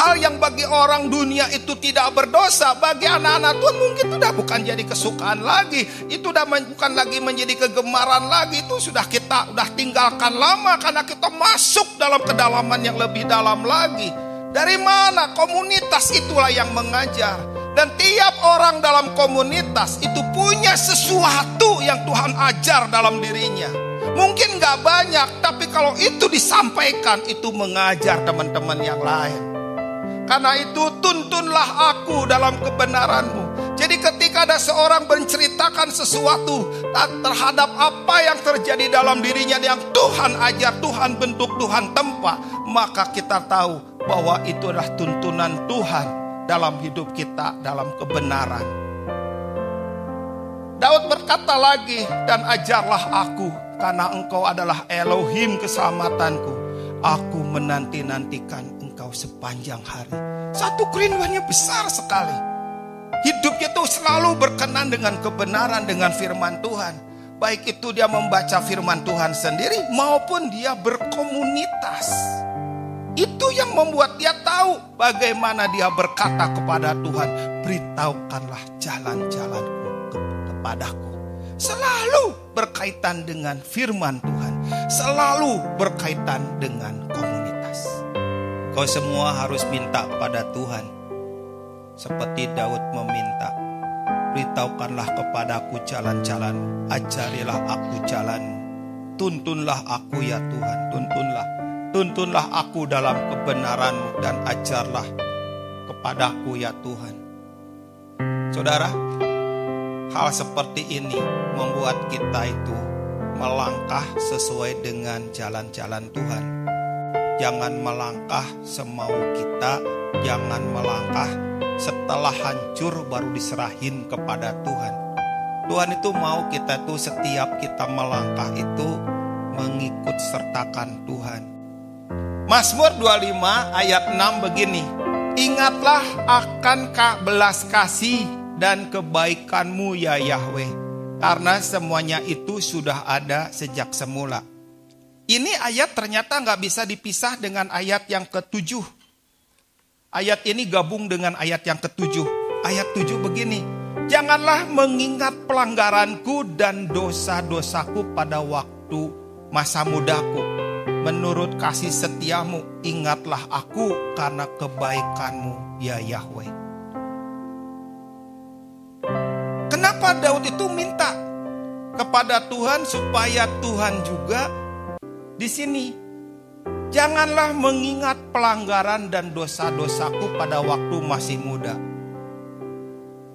Hal yang bagi orang dunia itu tidak berdosa, bagi anak-anak Tuhan mungkin itu udah bukan jadi kesukaan lagi. Itu udah bukan lagi menjadi kegemaran lagi. Itu sudah kita udah tinggalkan lama karena kita masuk dalam kedalaman yang lebih dalam lagi. Dari mana? Komunitas itulah yang mengajar. Dan tiap orang dalam komunitas itu punya sesuatu yang Tuhan ajar dalam dirinya. Mungkin gak banyak, tapi kalau itu disampaikan, itu mengajar teman-teman yang lain. Karena itu tuntunlah aku dalam kebenaranmu. Jadi ketika ada seorang menceritakan sesuatu terhadap apa yang terjadi dalam dirinya yang Tuhan ajar, Tuhan bentuk, Tuhan tempa, maka kita tahu bahwa itu adalah tuntunan Tuhan dalam hidup kita, dalam kebenaran. Daud berkata lagi, dan ajarlah aku, karena engkau adalah Elohim keselamatanku. Aku menanti-nantikan engkau sepanjang hari. Satu kerinduannya besar sekali. Hidupnya itu selalu berkenan dengan kebenaran, dengan firman Tuhan. Baik itu dia membaca firman Tuhan sendiri maupun dia berkomunitas. Itu yang membuat dia tahu bagaimana dia berkata kepada Tuhan, beritahukanlah jalan-jalanku kepadaku. Selalu berkaitan dengan firman Tuhan, selalu berkaitan dengan komunitas. Kau semua harus minta kepada Tuhan, seperti Daud meminta, beritahukanlah kepadaku jalan-jalan, ajarilah aku jalan, tuntunlah aku ya Tuhan, tuntunlah aku dalam kebenaran-Mu dan ajarlah kepadaku ya Tuhan. Saudara, hal seperti ini membuat kita itu melangkah sesuai dengan jalan-jalan Tuhan. Jangan melangkah semau kita, jangan melangkah setelah hancur baru diserahin kepada Tuhan. Tuhan itu mau kita tuh setiap kita melangkah itu mengikut sertakan Tuhan. Mazmur 25 ayat 6 begini, ingatlah akan belas kasih dan kebaikan-Mu ya Yahweh, karena semuanya itu sudah ada sejak semula. Ini ayat ternyata gak bisa dipisah dengan ayat yang ke-7. Ayat ini gabung dengan ayat yang ke-7. Ayat 7 begini, janganlah mengingat pelanggaranku dan dosa-dosaku pada waktu masa mudaku. Menurut kasih setiamu, ingatlah aku karena kebaikan-Mu ya Yahweh. Kenapa Daud itu minta kepada Tuhan supaya Tuhan juga di sini, janganlah mengingat pelanggaran dan dosa-dosaku pada waktu masih muda.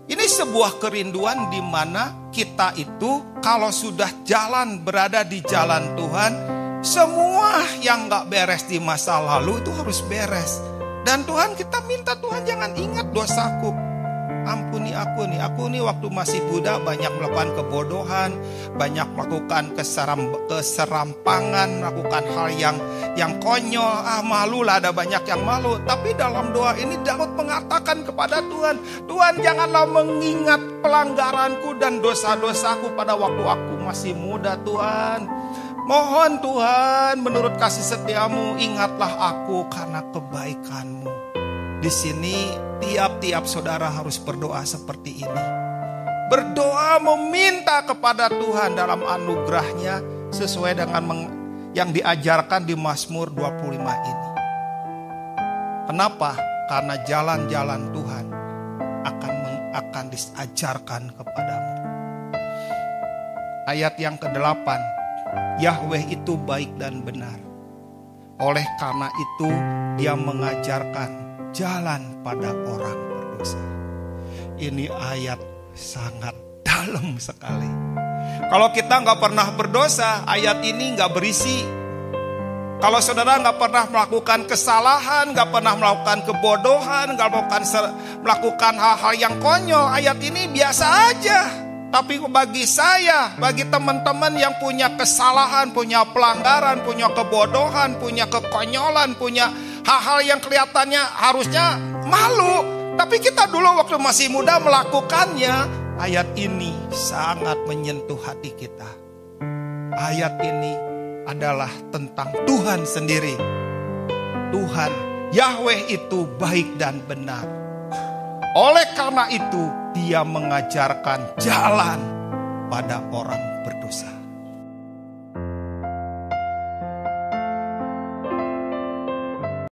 Ini sebuah kerinduan di mana kita itu kalau sudah berada di jalan Tuhan, semua yang gak beres di masa lalu itu harus beres. Dan Tuhan kita minta, Tuhan jangan ingat dosaku. Ampuni aku nih waktu masih muda banyak melakukan kebodohan, banyak melakukan keserampangan, melakukan hal yang konyol, malu lah, ada banyak yang malu. Tapi dalam doa ini Daud mengatakan kepada Tuhan, Tuhan janganlah mengingat pelanggaranku dan dosa-dosaku pada waktu aku masih muda Tuhan. Mohon Tuhan menurut kasih setiamu ingatlah aku karena kebaikan-Mu. Di sini tiap-tiap saudara harus berdoa seperti ini. Berdoa meminta kepada Tuhan dalam anugerahnya sesuai dengan yang diajarkan di Mazmur 25 ini. Kenapa? Karena jalan-jalan Tuhan akan diajarkan kepadamu. Ayat yang ke-8, Yahweh itu baik dan benar. Oleh karena itu Dia mengajarkan jalan pada orang berdosa. Ini ayat sangat dalam sekali. Kalau kita gak pernah berdosa, ayat ini gak berisi. Kalau saudara gak pernah melakukan kesalahan, gak pernah melakukan kebodohan, gak melakukan hal-hal yang konyol, ayat ini biasa aja. Tapi bagi saya, bagi teman-teman yang punya kesalahan, punya pelanggaran, punya kebodohan, punya kekonyolan, punya hal-hal yang kelihatannya harusnya malu, tapi kita dulu waktu masih muda melakukannya. Ayat ini sangat menyentuh hati kita. Ayat ini adalah tentang Tuhan sendiri. Tuhan Yahweh itu baik dan benar. Oleh karena itu, Dia mengajarkan jalan pada orang berdosa.